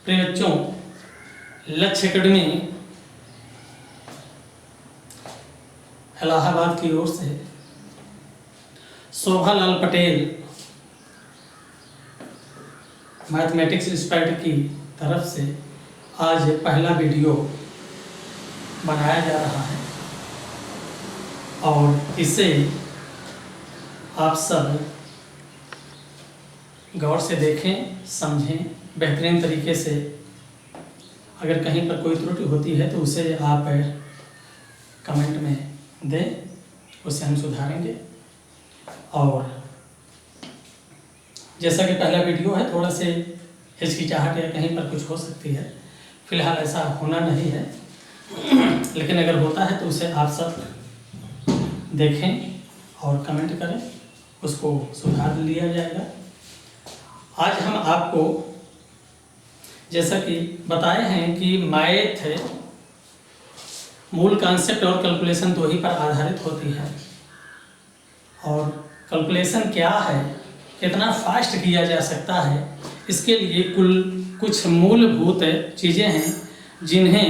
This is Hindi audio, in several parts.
प्रिय बच्चों, लक्ष्य एकेडमी इलाहाबाद की ओर से शोभालाल पटेल मैथमेटिक्स इंस्टीट्यूट की तरफ से आज पहला वीडियो बनाया जा रहा है और इसे आप सब गौर से देखें, समझें, बेहतरीन तरीके से। अगर कहीं पर कोई त्रुटि होती है तो उसे आप कमेंट में दें, उसे हम सुधारेंगे। और जैसा कि पहला वीडियो है, थोड़ा से हिचकिचाहट या कहीं पर कुछ हो सकती है। फिलहाल ऐसा होना नहीं है, लेकिन अगर होता है तो उसे आप सब देखें और कमेंट करें, उसको सुधार लिया जाएगा। आज हम आपको जैसा कि बताए हैं कि मैथ मूल कॉन्सेप्ट और कैलकुलेशन दो ही पर आधारित होती है। और कैलकुलेशन क्या है, कितना फास्ट किया जा सकता है, इसके लिए कुछ मूलभूत चीज़ें हैं जिन्हें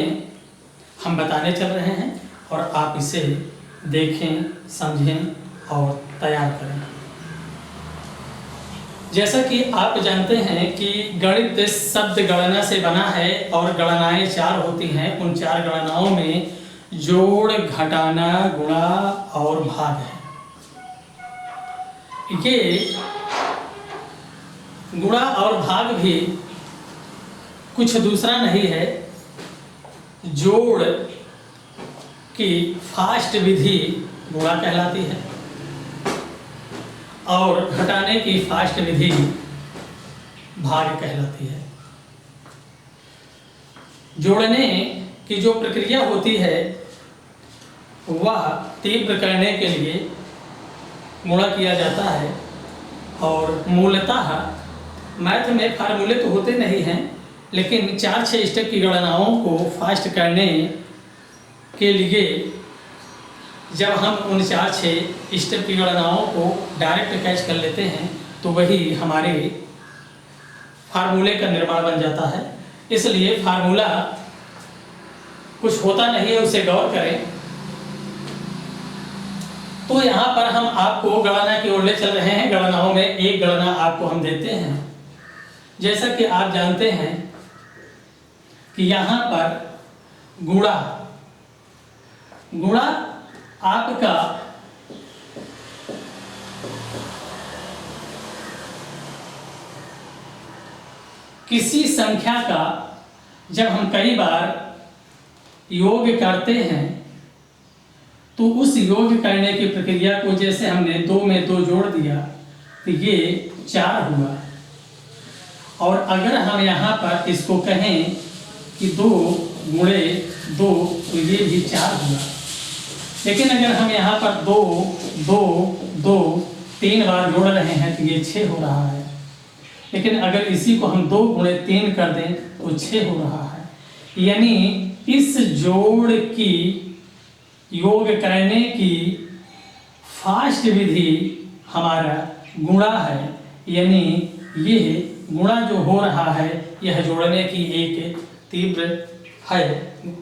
हम बताने चल रहे हैं और आप इसे देखें, समझें और तैयार करें। जैसा कि आप जानते हैं कि गणित शब्द गणना से बना है और गणनाएं चार होती हैं। उन चार गणनाओं में जोड़, घटाना, गुणा और भाग है। ये गुणा और भाग भी कुछ दूसरा नहीं है, जोड़ की फास्ट विधि गुणा कहलाती है और घटाने की फास्ट विधि भाग कहलाती है। जोड़ने की जो प्रक्रिया होती है वह तीव्र करने के लिए गुणा किया जाता है। और मूलतः मैथ में फार्मूले तो होते नहीं हैं, लेकिन 4-6 स्टेप की गणनाओं को फास्ट करने के लिए जब हम उन 4-6 स्टेप की गणनाओं को डायरेक्ट कैच कर लेते हैं तो वही हमारे फार्मूले का निर्माण बन जाता है। इसलिए फार्मूला कुछ होता नहीं है, उसे गौर करें। तो यहाँ पर हम आपको गणना की ओर ले चल रहे हैं। गणनाओं में एक गणना आपको हम देते हैं। जैसा कि आप जानते हैं कि यहाँ पर गुणा आपका किसी संख्या का जब हम कई बार योग करते हैं तो उस योग करने की प्रक्रिया को, जैसे हमने 2 में 2 जोड़ दिया तो ये 4 हुआ। और अगर हम यहाँ पर इसको कहें कि 2 गुणे 2 तो ये भी 4 हुआ। लेकिन अगर हम यहाँ पर 2 2 2 3 बार जोड़ रहे हैं तो ये 6 हो रहा है। लेकिन अगर इसी को हम 2 गुणे 3 कर दें तो 6 हो रहा है। यानी इस जोड़ की योग करने की फास्ट विधि हमारा गुणा है। यानी ये गुणा जो हो रहा है यह जोड़ने की एक तीव्र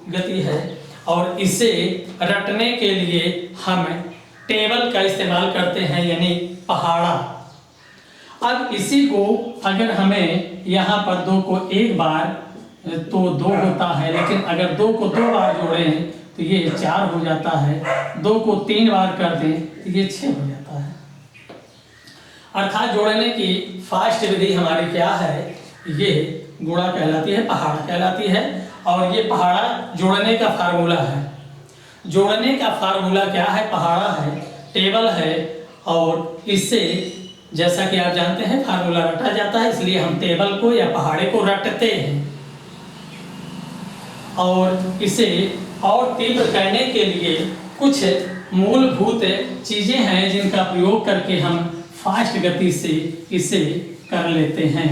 गति है। और इसे रटने के लिए हम टेबल का इस्तेमाल करते हैं, यानी पहाड़ा। अब इसी को अगर हमें यहाँ पर 2 को एक बार तो 2 होता है, लेकिन अगर 2 को 2 बार जोड़ें तो ये 4 हो जाता है। 2 को 3 बार कर दें तो ये 6 हो जाता है। अर्थात जोड़ने की फास्ट विधि हमारी क्या है, ये गुणा कहलाती है, पहाड़ा कहलाती है। और ये पहाड़ा जोड़ने का फार्मूला है। जोड़ने का फार्मूला क्या है, पहाड़ा है, टेबल है। और इससे जैसा कि आप जानते हैं फार्मूला रटा जाता है, इसलिए हम टेबल को या पहाड़े को रटते हैं। और इसे और तीव्र करने के लिए कुछ मूलभूत चीज़ें हैं जिनका प्रयोग करके हम फास्ट गति से इसे कर लेते हैं।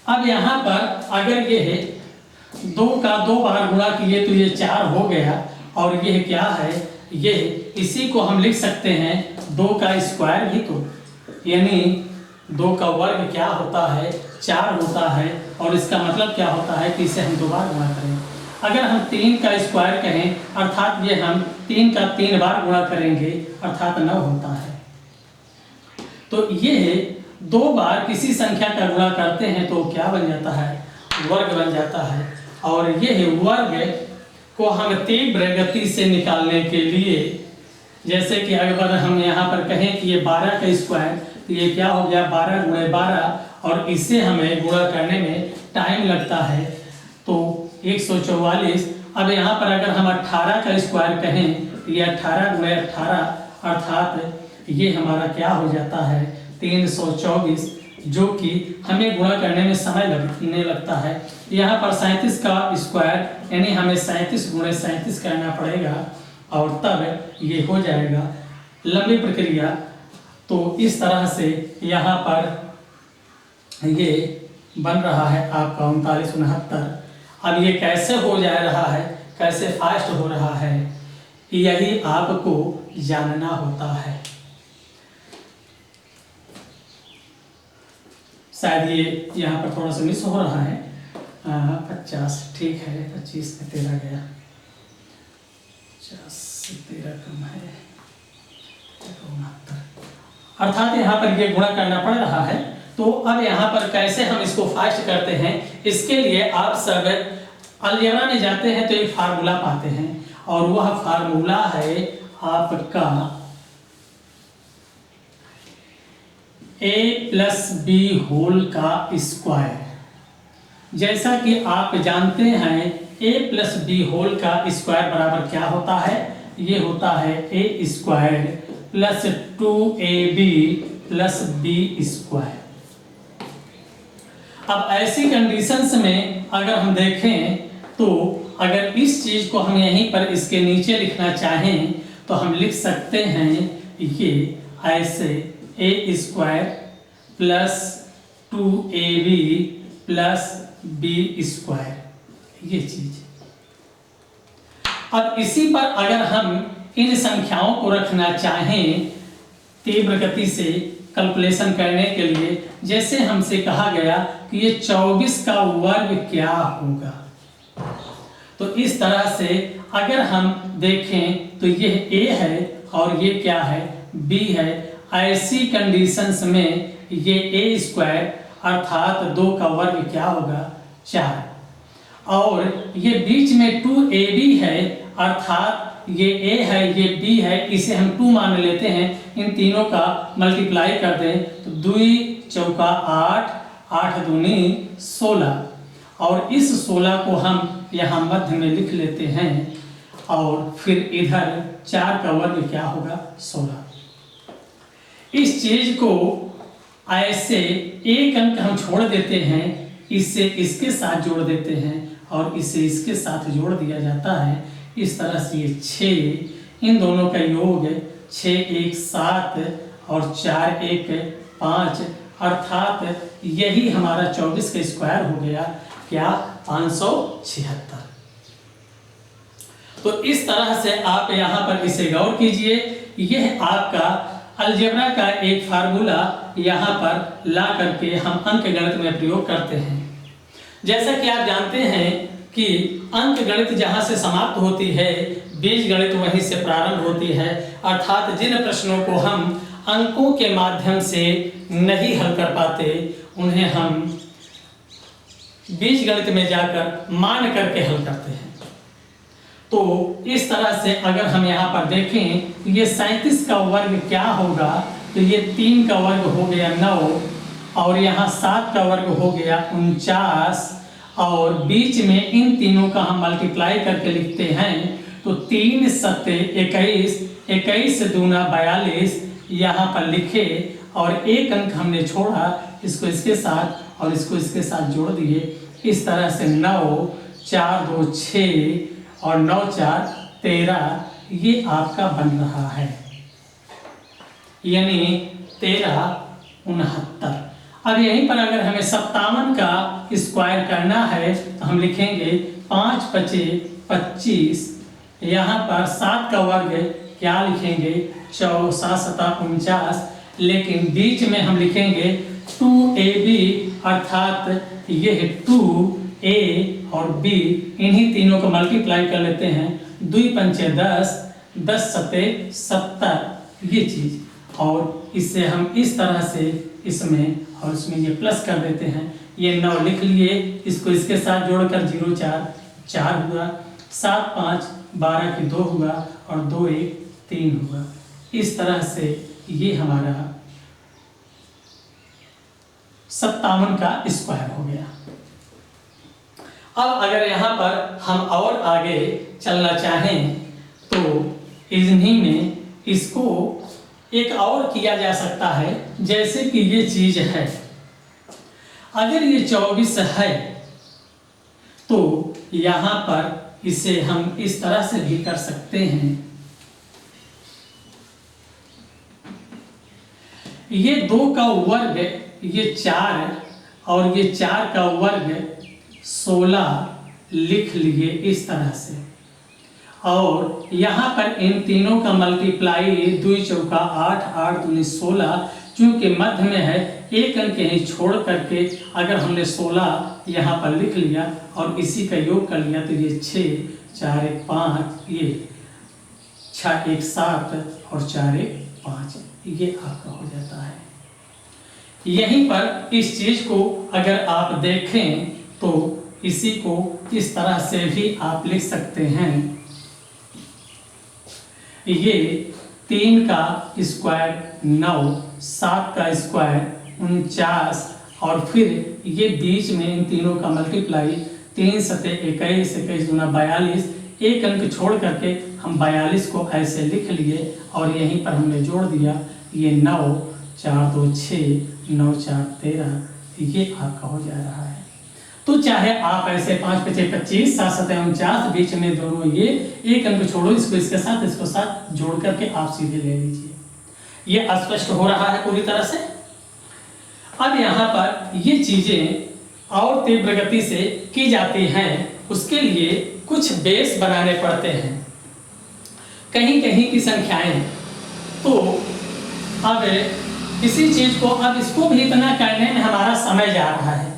अब यहाँ पर अगर ये 2 का 2 बार गुणा किए तो ये 4 हो गया। और यह क्या है, ये इसी को हम लिख सकते हैं 2 का स्क्वायर भी, तो यानी 2 का वर्ग क्या होता है, 4 होता है। और इसका मतलब क्या होता है कि इसे हम 2 बार गुणा करें। अगर हम 3 का स्क्वायर कहें अर्थात ये हम 3 का 3 बार गुणा करेंगे अर्थात 9 होता है। तो ये 2 बार किसी संख्या का गुणा करते हैं तो क्या बन जाता है, वर्ग बन जाता है। और ये वर्ग को हम तीव्र गति से निकालने के लिए, जैसे कि अगर हम यहाँ पर कहें कि ये 12 का स्क्वायर, तो ये क्या हो गया 12 गुणे 12, और इसे हमें गुणा करने में टाइम लगता है तो 144। अब यहाँ पर अगर हम 18 का स्क्वायर कहें तो ये 18 गुणे 18 अर्थात ये हमारा क्या हो जाता है 324, जो कि हमें गुणा करने में समय लगने लगता है। यहाँ पर 37 का स्क्वायर यानी हमें 37 गुणे 37 करना पड़ेगा और तब ये हो जाएगा लंबी प्रक्रिया। तो इस तरह से यहाँ पर ये बन रहा है आपका 3969। अब ये कैसे हो जा रहा है, कैसे फास्ट हो रहा है, यही आपको जानना होता है। शायद ये यहाँ पर थोड़ा सा मिस हो रहा है। 50 ठीक है, 25 में 13 गया, 50 से 13 कम है 69, अर्थात यहाँ पर ये गुणा करना पड़ रहा है। तो अब यहाँ पर कैसे हम इसको फास्ट करते हैं, इसके लिए आप सब अलजेब्रा में जाते हैं तो एक फार्मूला पाते हैं और वह फार्मूला है आपका a+b होल का स्क्वायर। जैसा कि आप जानते हैं a+b होल का स्क्वायर बराबर क्या होता है, ये होता है a square plus 2ab plus b square. अब ऐसी कंडीशंस में अगर हम देखें तो अगर इस चीज को हम यहीं पर इसके नीचे लिखना चाहें तो हम लिख सकते हैं ये ऐसे a square plus 2ab plus b square, ये चीज। अब इसी पर अगर हम इन संख्याओं को रखना चाहें तीव्र गति से कैलकुलेशन करने के लिए, जैसे हमसे कहा गया कि ये 24 का वर्ग क्या होगा, तो इस तरह से अगर हम देखें तो ये a है और ये क्या है b है। ऐसी कंडीशंस में ये a स्क्वायर अर्थात 2 का वर्ग क्या होगा 4, और ये बीच में 2ab है अर्थात ये a है ये b है, इसे हम 2 मान लेते हैं। इन तीनों का मल्टीप्लाई कर दें तो 2 चौका 8, 8 दूनी 16, और इस 16 को हम यहाँ मध्य में लिख लेते हैं और फिर इधर 4 का वर्ग क्या होगा 16। इस चीज को ऐसे एक अंक हम छोड़ देते हैं, इससे इसके साथ जोड़ देते हैं और इसे इसके साथ जोड़ दिया जाता है। इस तरह से ये 6, इन दोनों का योग 6 1 7 और 4 1 5, अर्थात यही हमारा 24 का स्क्वायर हो गया क्या 576। तो इस तरह से आप यहाँ पर इसे गौर कीजिए। यह आपका अलजेब्रा का एक फार्मूला यहाँ पर ला करके हम अंक गणित में प्रयोग करते हैं। जैसा कि आप जानते हैं कि अंक गणित जहाँ से समाप्त होती है बीज गणित वहीं से प्रारंभ होती है, अर्थात जिन प्रश्नों को हम अंकों के माध्यम से नहीं हल कर पाते उन्हें हम बीज गणित में जाकर मान करके हल करते हैं। तो इस तरह से अगर हम यहाँ पर देखें ये 37 का वर्ग क्या होगा, तो ये 3 का वर्ग हो गया 9 और यहाँ 7 का वर्ग हो गया 49, और बीच में इन तीनों का हम मल्टीप्लाई करके लिखते हैं तो 3 7 21, 21 दूना 42 यहाँ पर लिखे और एक अंक हमने छोड़ा, इसको इसके साथ और इसको इसके साथ जोड़ दिए। इस तरह से 9 4 2 6 और 9 4 13, ये आपका बन रहा है, यानी 1369। अब यहीं पर अगर हमें 57 का स्क्वायर करना है तो हम लिखेंगे 5 5 25, यहाँ पर 7 का वर्ग क्या लिखेंगे 4 7 7 49, लेकिन बीच में हम लिखेंगे 2ab अर्थात ये है 2a और b, इन्हीं तीनों को मल्टीप्लाई कर लेते हैं। 2 पंचे 10, 10 सते 70 ये चीज, और इससे हम इस तरह से इसमें और इसमें ये प्लस कर देते हैं। ये 9 लिख लिए, इसको इसके साथ जोड़कर 0 4 4 हुआ, 7 5 12 की 2 हुआ और 2 1 3 हुआ। इस तरह से ये हमारा 57 का स्क्वायर हो गया। अब अगर यहाँ पर हम और आगे चलना चाहें तो इन्हीं में इसको एक और किया जा सकता है। जैसे कि ये चीज है, अगर ये 24 है तो यहाँ पर इसे हम इस तरह से भी कर सकते हैं। ये 2 का वर्ग ये 4 और ये 4 का वर्ग 16 लिख लिए इस तरह से, और यहाँ पर इन तीनों का मल्टीप्लाई 2 चौका 8 8 दूनी 16, चूंकि मध्य में है एक अंक यहीं छोड़ करके अगर हमने 16 यहाँ पर लिख लिया और इसी का योग कर लिया तो ये 6 4 1 5, ये 6 1 7 और 4 1 5, ये आपका हो जाता है। यहीं पर इस चीज को अगर आप देखें तो इसी को इस तरह से भी आप लिख सकते हैं। ये 3 का स्क्वायर 9, 7 का स्क्वायर 49 और फिर ये बीच में इन तीनों का मल्टीप्लाई 3 सते 21 21 दूना 42, एक अंक छोड़ करके हम 42 को ऐसे लिख लिए और यहीं पर हमने जोड़ दिया। ये 9 4 2 6 9 4 13, ये आपका हो जा रहा है। तो चाहे आप ऐसे 5 5 25 7 7 49 बीच में दोनों ये एक अंक छोड़ो, इसको इसके साथ इसको साथ जोड़ करके आप सीधे ले लीजिए। ये स्पष्ट हो रहा है पूरी तरह से। अब यहाँ पर ये चीजें और तीव्र गति से की जाती हैं, उसके लिए कुछ बेस बनाने पड़ते हैं कहीं कहीं की संख्याएं। तो अब किसी चीज को, अब इसको भी इतना करने में हमारा समय जा रहा है,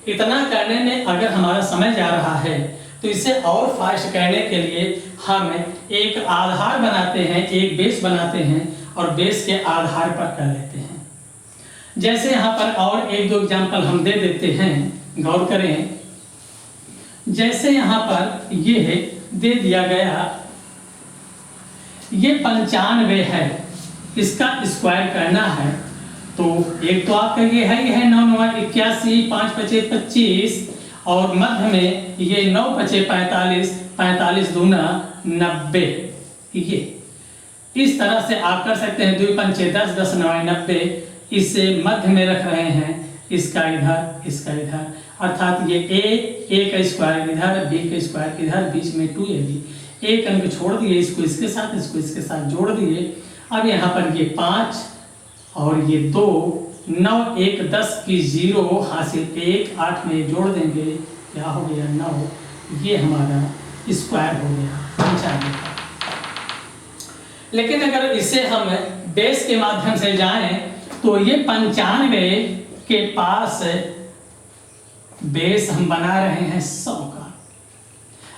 इतना करने में अगर हमारा समय जा रहा है तो इसे और फास्ट करने के लिए हम एक आधार बनाते हैं, एक बेस बनाते हैं और बेस के आधार पर कर लेते हैं। जैसे यहाँ पर और एक दो एग्जाम्पल हम दे देते हैं, गौर करें। जैसे यहाँ पर ये है दे दिया गया, ये 95 है, इसका स्क्वायर करना है तो एक तो आपका ये है 9 9 81, 5 5 25 और मध्य में ये 9 5 45, 45 दूना 90। ये इस तरह से आप कर सकते हैं। 2 5 10 10 9 90, इसे मध्य में रख रहे हैं, इसका इधर इसका इधर, अर्थात ये a का स्क्वायर इधर, b का स्क्वायर इधर, बीच में 2ab, एक अंक छोड़ दिए, इसको इसके साथ इसको इसके साथ जोड़ दिए। अब यहाँ पर ये 5 और ये 2, 9 1 10 की 0 हासिल 1, 8 में जोड़ देंगे, क्या हो गया 9, ये हमारा स्क्वायर हो गया 95 का। लेकिन अगर इसे हम बेस के माध्यम से जाएं तो ये 95 के पास बेस हम बना रहे हैं 100 का।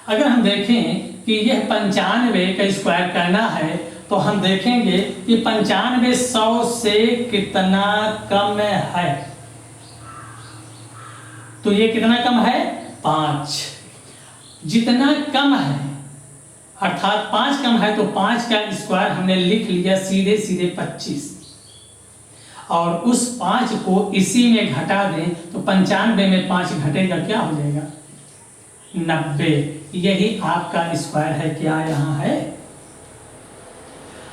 अगर हम देखें कि यह 95 का स्क्वायर करना है तो हम देखेंगे कि 95 100 से कितना कम है। तो ये कितना कम है 5, जितना कम है अर्थात 5 कम है तो 5 का स्क्वायर हमने लिख लिया सीधे सीधे 25, और उस 5 को इसी में घटा दें तो 95 में 5 घटेगा, क्या हो जाएगा 90। यही आपका स्क्वायर है, क्या यहाँ है।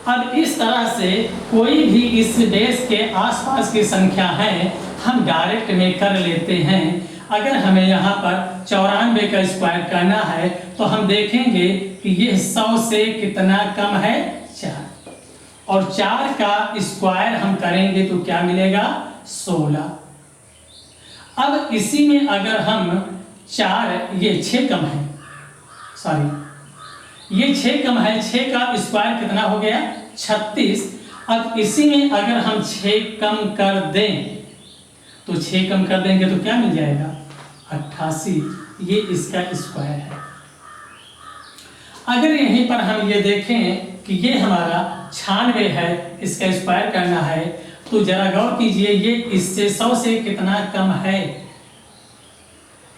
अब इस तरह से कोई भी इस बेस के आसपास की संख्या है हम डायरेक्ट में कर लेते हैं। अगर हमें यहाँ पर 94 का स्क्वायर करना है तो हम देखेंगे कि ये 100 से कितना कम है 4, और 4 का स्क्वायर हम करेंगे तो क्या मिलेगा 16। अब इसी में अगर हम 4, ये 6 कम है, सॉरी ये 6 कम है, 6 का स्क्वायर कितना हो गया 36। अब इसी में अगर हम 6 कम कर दें तो 6 कम कर देंगे तो क्या मिल जाएगा 88, ये इसका स्क्वायर है। अगर यहीं पर हम ये देखें कि ये हमारा 96 है, इसका स्क्वायर करना है, तो जरा गौर कीजिए ये इससे 100 से कितना कम है,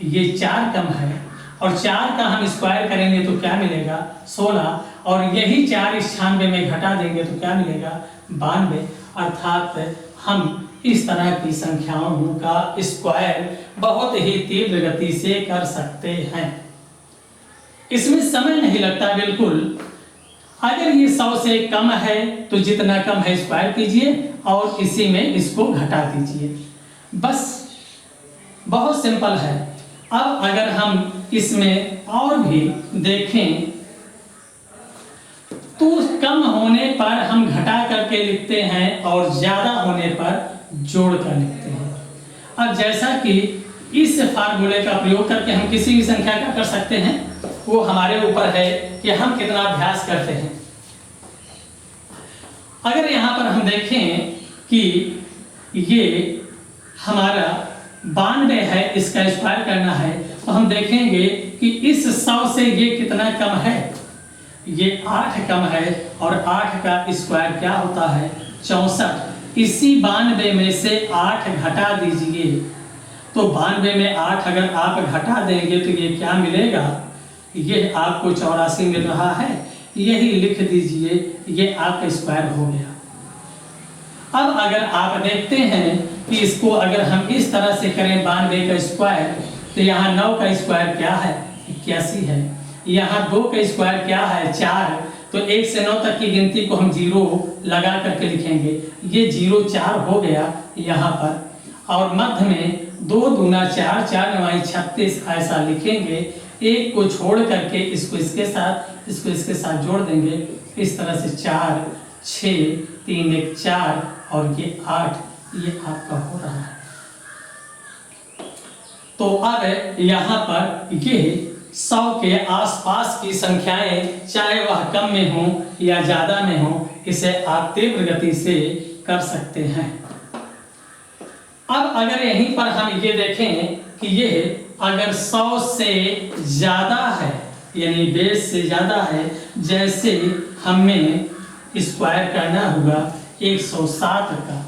ये 4 कम है, और 4 का हम स्क्वायर करेंगे तो क्या मिलेगा 16, और यही 4 इस 96 में घटा देंगे तो क्या मिलेगा 92। अर्थात हम इस तरह की संख्याओं का स्क्वायर बहुत ही तीव्र गति से कर सकते हैं। इसमें समय नहीं लगता बिल्कुल। अगर ये 100 से कम है तो जितना कम है स्क्वायर कीजिए और इसी में इसको घटा दीजिए, बस बहुत सिंपल है। अब अगर हम इसमें और भी देखें तो कम होने पर हम घटा करके लिखते हैं और ज्यादा होने पर जोड़ कर लिखते हैं। अब जैसा कि इस फार्मूले का प्रयोग करके हम किसी भी संख्या का कर सकते हैं, वो हमारे ऊपर है कि हम कितना अभ्यास करते हैं। अगर यहाँ पर हम देखें कि ये हमारा 92 है, इसका स्क्वायर करना है, तो हम देखेंगे कि इस 100 से ये कितना कम है, ये 8 कम है, और 8 का स्क्वायर क्या होता है 64। इसी 92 में से 8 घटा दीजिए, तो 92 में 8 अगर आप घटा देंगे तो ये क्या मिलेगा, ये आपको 84 मिल रहा है, यही लिख दीजिए, ये आपका स्क्वायर हो गया। अब अगर आप देखते हैं कि इसको अगर हम इस तरह से करें 92 का स्क्वायर, तो यहाँ 9 का स्क्वायर क्या है 81 है, यहाँ 2 का स्क्वायर क्या है 4, तो 1 से 9 तक की गिनती को हम 0 लगा करके लिखेंगे, ये 0 4 हो गया यहाँ पर, और मध्य में 2 दूना 4, 4 9 36 ऐसा लिखेंगे। एक को छोड़ करके इसको इसके साथ, इसको इसके साथ जोड़ देंगे, इस तरह से 4 6 3 1 4 और ये 8, ये आपका हो रहा है। तो अब यहाँ पर ये 100 के आसपास की संख्याएं, चाहे वह कम में हो या ज्यादा में हो, इसे आप तीव्र गति से कर सकते हैं। अब अगर यहीं पर हम ये देखें कि ये अगर 100 से ज्यादा है, यानी बेस से ज्यादा है, जैसे हमें स्क्वायर करना होगा 107 का,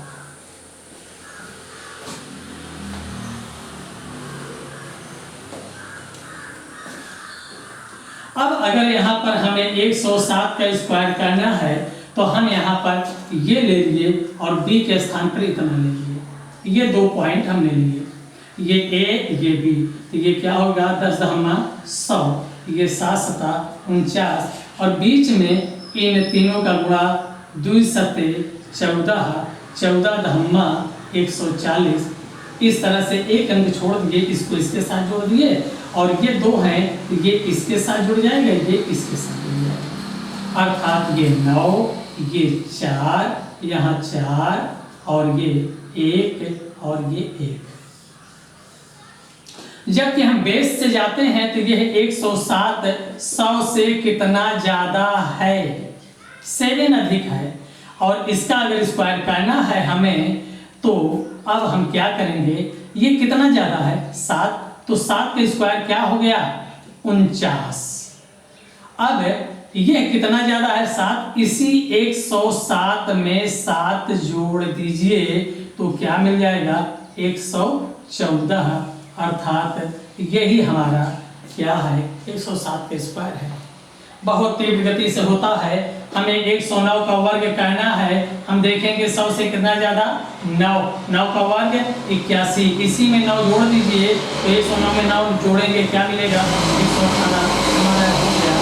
अब अगर यहाँ पर हमें 107 का स्क्वायर करना है तो हम यहाँ पर ये ले लिए और b के स्थान पर इतना ले लिए, ये 2 पॉइंट हमने लिए, ये a ये b, तो ये क्या होगा 10 दहमा 100, ये 7 सता 49, और बीच में इन तीनों का गुणा 2 सते 14, 14 दहमा 140। इस तरह से एक अंक छोड़ दिए, इसको इसके साथ जोड़ दिए, और ये 2 हैं, ये इसके साथ जुड़ जाएगा, ये इसके साथ जुड़ जाएगा, अर्थात ये 9, ये 4, यहाँ 4, और ये 1 और ये 1। जबकि हम बेस से जाते हैं तो यह 107 100 से कितना ज्यादा है, 7 अधिक है, और इसका अगर स्क्वायर करना है हमें, तो अब हम क्या करेंगे, ये कितना ज्यादा है 7, तो 7 का स्क्वायर क्या हो गया 49। अब यह कितना ज्यादा है 7, इसी 107 में 7 जोड़ दीजिए तो क्या मिल जाएगा 114, अर्थात यही हमारा क्या है 107 का स्क्वायर है। बहुत तीव्र गति से होता है। हमें 109 का वर्ग करना है, हम देखेंगे 100 से कितना ज्यादा 9, 9 का वर्ग 81, इसी में 9 जोड़ दीजिए तो 109 में 9 जोड़ेंगे क्या मिलेगा 118 हमारा हो गया।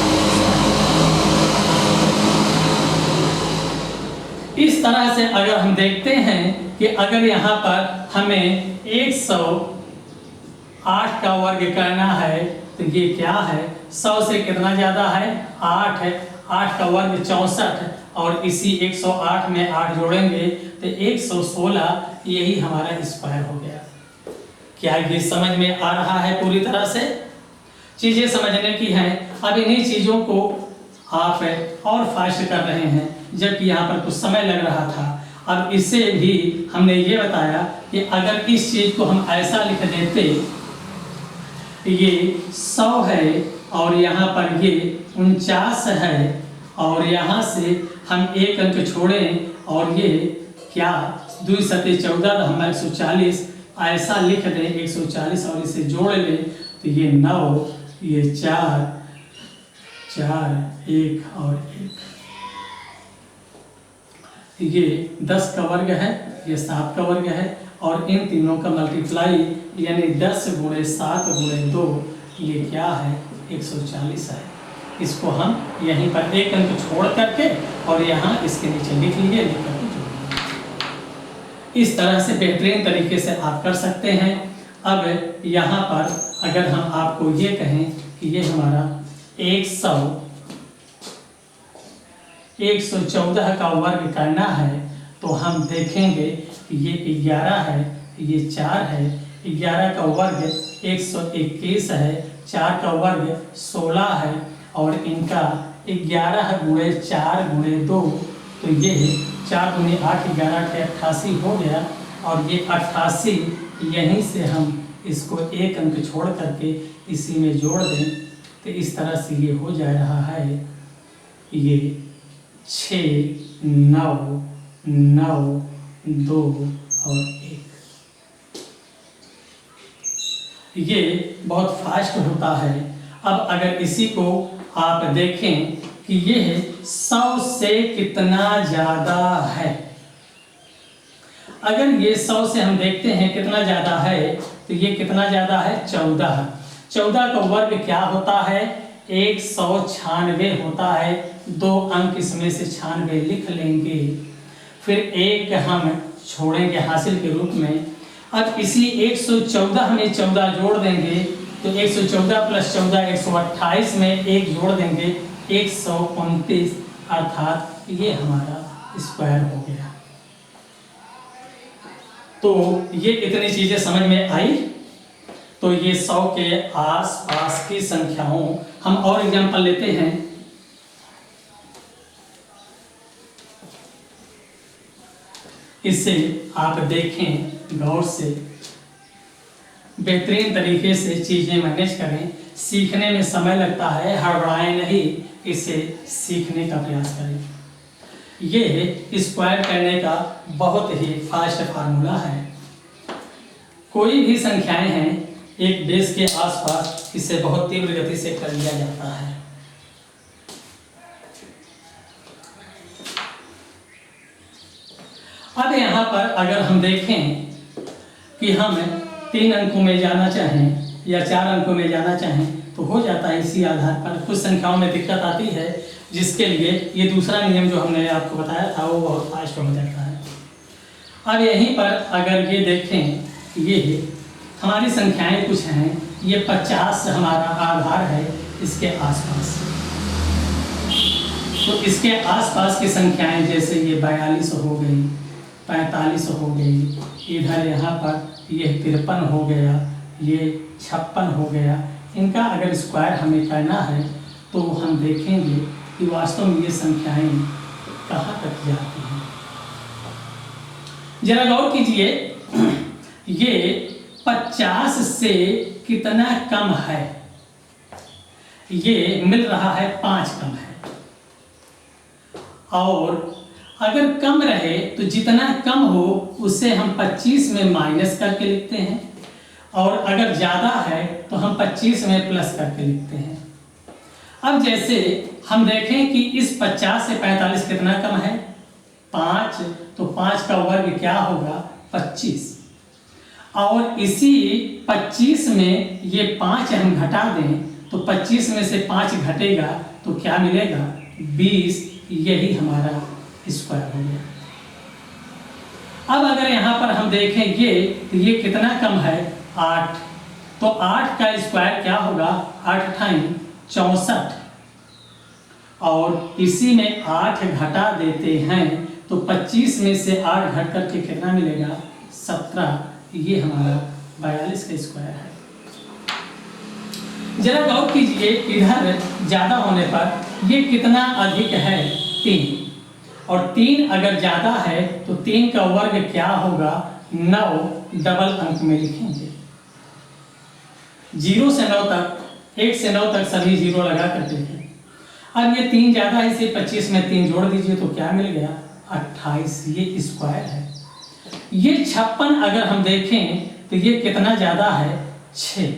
इस तरह से अगर हम देखते हैं कि अगर यहाँ पर हमें 108 का वर्ग करना है तो ये क्या है 100 से कितना ज्यादा है 8 है, 8 का वर्ग 64, और इसी 108 में 8 जोड़ेंगे तो 116, यही हमारा स्क्वायर हो गया। क्या ये समझ में आ रहा है पूरी तरह से? चीजें समझने की हैं। अब इन्हीं चीजों को आप और फास्ट कर रहे हैं जबकि यहाँ पर कुछ समय लग रहा था। अब इससे भी हमने ये बताया कि अगर इस चीज़ को हम ऐसा लिख देते, ये 100 है और यहाँ पर ये 49 है और यहाँ से हम एक अंक छोड़ें और ये क्या 2 सते 14 तो हम 140 ऐसा लिख दें 140 और इसे जोड़ लें तो ये 9, ये 4, 1 और 1, ये 10 का वर्ग है, ये 7 का वर्ग है और इन तीनों का मल्टीप्लाई यानी 10 × 7 × 2 ये क्या है 140 है। इसको हम यहीं पर एक अंक छोड़ करके और यहाँ इसके नीचे लिख लिए, लिख करके जोड़ लिए। इस तरह से बेहतरीन तरीके से आप कर सकते हैं। अब यहाँ पर अगर हम आपको ये कहें कि ये हमारा 114 का वर्ग करना है तो हम देखेंगे कि ये 11 है, ये 4 है, 11 का वर्ग 121 है, 4 का वर्ग 16 है और इनका 11 × 4 × 2 तो ये 4 × 8 11 के 88 हो गया और ये 88 यहीं से हम इसको एक अंक छोड़ करके इसी में जोड़ दें तो इस तरह से ये हो जा रहा है, ये 6 9 9 2 और 1। ये बहुत फास्ट होता है। अब अगर इसी को आप देखें कि ये 100 से कितना ज़्यादा है, अगर ये 100 से हम देखते हैं कितना ज़्यादा है तो ये कितना ज़्यादा है 14। 14 का वर्ग क्या होता है 196 होता है। 2 अंक इसमें से 96 लिख लेंगे, फिर एक हम छोड़ेंगे हासिल के रूप में। अब इसी 114 में 14 जोड़ देंगे तो 114 + 14 128 में 1 जोड़ देंगे 129, अर्थात ये हमारा स्क्वायर हो गया। तो ये इतनी चीजें समझ में आई। तो ये 100 के आसपास की संख्याओं, हम और एग्जांपल लेते हैं। इससे आप देखें गौर से, बेहतरीन तरीके से चीजें मैनेज करें। सीखने में समय लगता है, हड़बड़ाएं नहीं, इसे सीखने का प्रयास करें। ये स्क्वायर करने का बहुत ही फास्ट फार्मूला है। कोई भी संख्याएं हैं एक बेस के आसपास, इसे बहुत तीव्र गति से कर लिया जाता है। अब यहाँ पर अगर हम देखें कि हम 3 अंकों में जाना चाहें या 4 अंकों में जाना चाहें तो हो जाता है। इसी आधार पर कुछ संख्याओं में दिक्कत आती है, जिसके लिए ये दूसरा नियम जो हमने आपको बताया था वो बहुत फास्ट हो जाता है। अब यहीं पर अगर ये देखें, ये हमारी संख्याएं कुछ हैं, ये 50 हमारा आधार है इसके आसपास। तो इसके आसपास की संख्याएं जैसे ये 42 हो गई, 45 हो गई, इधर यहाँ पर ये 53 हो गया, ये 56 हो गया। इनका अगर स्क्वायर हमें करना है तो हम देखेंगे कि वास्तव में ये संख्याएं कहाँ तक जाती हैं। जरा गौर कीजिए, ये 50 से कितना कम है, ये मिल रहा है 5 कम है। और अगर कम रहे तो जितना कम हो उसे हम 25 में माइनस करके लिखते हैं, और अगर ज़्यादा है तो हम 25 में प्लस करके लिखते हैं। अब जैसे हम देखें कि इस 50 से 45 कितना कम है 5, तो 5 का वर्ग क्या होगा 25, और इसी 25 में ये 5 हम घटा दें तो 25 में से 5 घटेगा तो क्या मिलेगा 20। यही हमारा स्क्वायर हो गया। अब अगर यहाँ पर हम देखें ये कितना कम है 8, तो 8 का स्क्वायर क्या होगा 8 × 64, और इसी में 8 घटा देते हैं तो 25 में से 8 घट करके कितना मिलेगा 17। ये हमारा 42 का स्क्वायर है। जरा गौर कीजिए, इधर ज़्यादा होने पर ये कितना अधिक है 3, और 3 अगर ज़्यादा है तो 3 का वर्ग क्या होगा, 9 डबल अंक में लिखेंगे। 0 से 9 तक, 1 से 9 तक सभी 0 लगा करके लिखें। अब ये 3 ज़्यादा है, इसे 25 में 3 जोड़ दीजिए तो क्या मिल गया, 28। ये स्क्वायर है। ये 56 अगर हम देखें तो ये कितना ज़्यादा है, 6।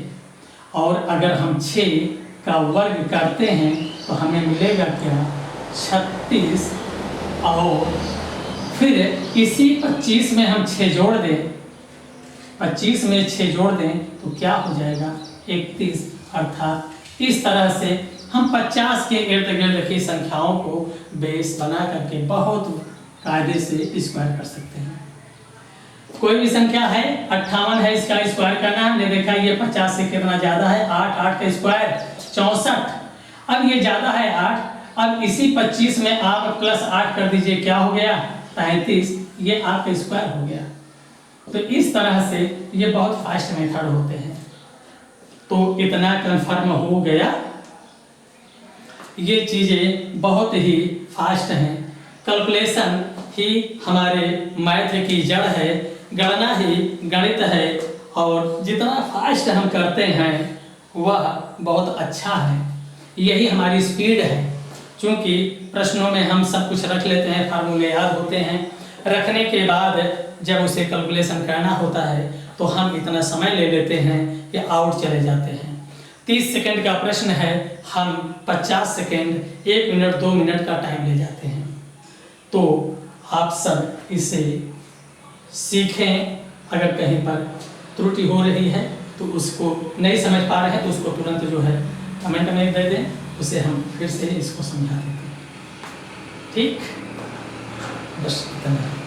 और अगर हम 6 का वर्ग करते हैं तो हमें मिलेगा क्या, 36। और फिर इसी 25 में हम 6 जोड़ दें, 25 में 6 जोड़ दें तो क्या हो जाएगा, 31। अर्थात इस तरह से हम 50 के इर्द गिर्द की संख्याओं को बेस बना करके बहुत कायदे से स्क्वायर कर सकते हैं। कोई भी संख्या है, 58 है, इसका स्क्वायर करना है। हमने देखा ये 50 से कितना ज़्यादा है, 8, 8 का स्क्वायर 64। अब ये ज़्यादा है 8, अब इसी 25 में आप प्लस 8 कर दीजिए, क्या हो गया, 33। ये आपका स्क्वायर हो गया। तो इस तरह से ये बहुत फास्ट मेथड होते हैं। तो इतना कन्फर्म हो गया, ये चीज़ें बहुत ही फास्ट हैं। कैलकुलेशन ही हमारे मैथ की जड़ है, गणना ही गणित है, और जितना फास्ट हम करते हैं वह बहुत अच्छा है। यही हमारी स्पीड है। क्योंकि प्रश्नों में हम सब कुछ रख लेते हैं, फार्मूले याद होते हैं, रखने के बाद जब उसे कैलकुलेशन करना होता है तो हम इतना समय ले लेते हैं कि आउट चले जाते हैं। 30 सेकंड का प्रश्न है, हम 50 सेकंड, 1 मिनट, 2 मिनट का टाइम ले जाते हैं। तो आप सब इसे सीखें। अगर कहीं पर त्रुटि हो रही है तो उसको नहीं समझ पा रहे हैं तो उसको तुरंत जो है कमेंट में दे दें, उसे हम फिर से इसको समझा देते हैं। ठीक, बस इतना।